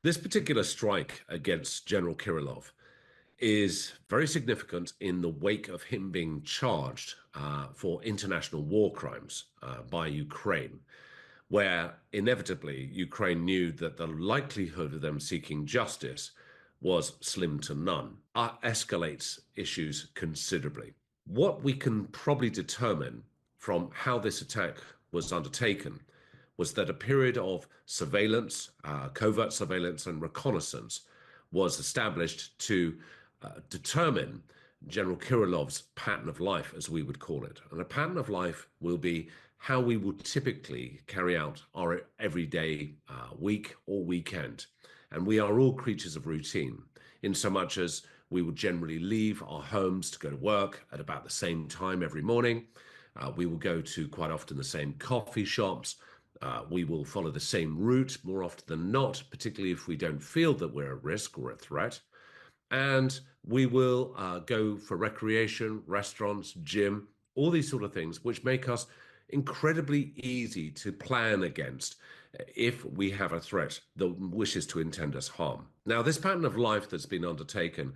This particular strike against General Kirillov is very significant in the wake of him being charged for international war crimes by Ukraine, where inevitably Ukraine knew that the likelihood of them seeking justice was slim to none. Escalates issues considerably. What we can probably determine from how this attack was undertaken was that a period of surveillance, covert surveillance, and reconnaissance was established to determine General Kirillov's pattern of life, as we would call it. And a pattern of life will be how we would typically carry out our everyday week or weekend. And we are all creatures of routine, in so much as we would generally leave our homes to go to work at about the same time every morning. We will go to quite often the same coffee shops. We will follow the same route more often than not, particularly if we don't feel that we're at risk or a threat. And we will go for recreation, restaurants, gym, all these sort of things, which make us incredibly easy to plan against if we have a threat that wishes to intend us harm. Now, this pattern of life that's been undertaken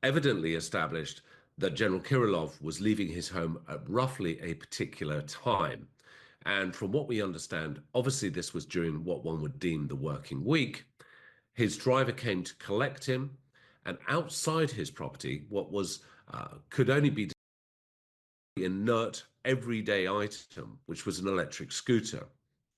evidently established that General Kirillov was leaving his home at roughly a particular time. And from what we understand, obviously this was during what one would deem the working week. His driver came to collect him, and outside his property, what was could only be an inert, everyday item, which was an electric scooter.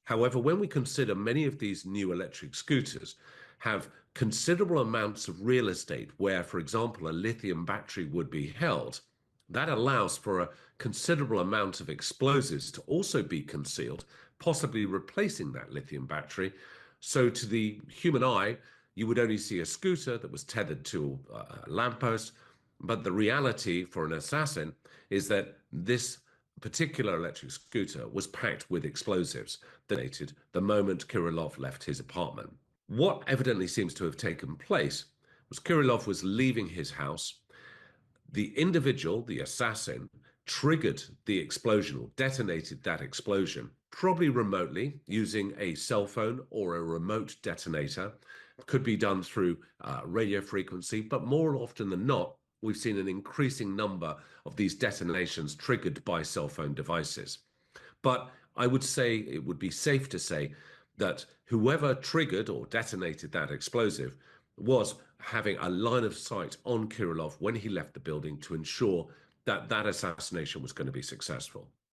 However, when we consider many of these new electric scooters have considerable amounts of real estate where, for example, a lithium battery would be held, that allows for a considerable amount of explosives to also be concealed, possibly replacing that lithium battery. So to the human eye, you would only see a scooter that was tethered to a lamppost. But the reality for an assassin is that this particular electric scooter was packed with explosives that detonated the moment Kirillov left his apartment. What evidently seems to have taken place was Kirillov was leaving his house. The individual, the assassin, triggered the explosion or detonated that explosion, probably remotely using a cell phone or a remote detonator. Could be done through radio frequency, but more often than not, we've seen an increasing number of these detonations triggered by cell phone devices. But I would say it would be safe to say that whoever triggered or detonated that explosive was having a line of sight on Kirillov when he left the building to ensure that that assassination was going to be successful.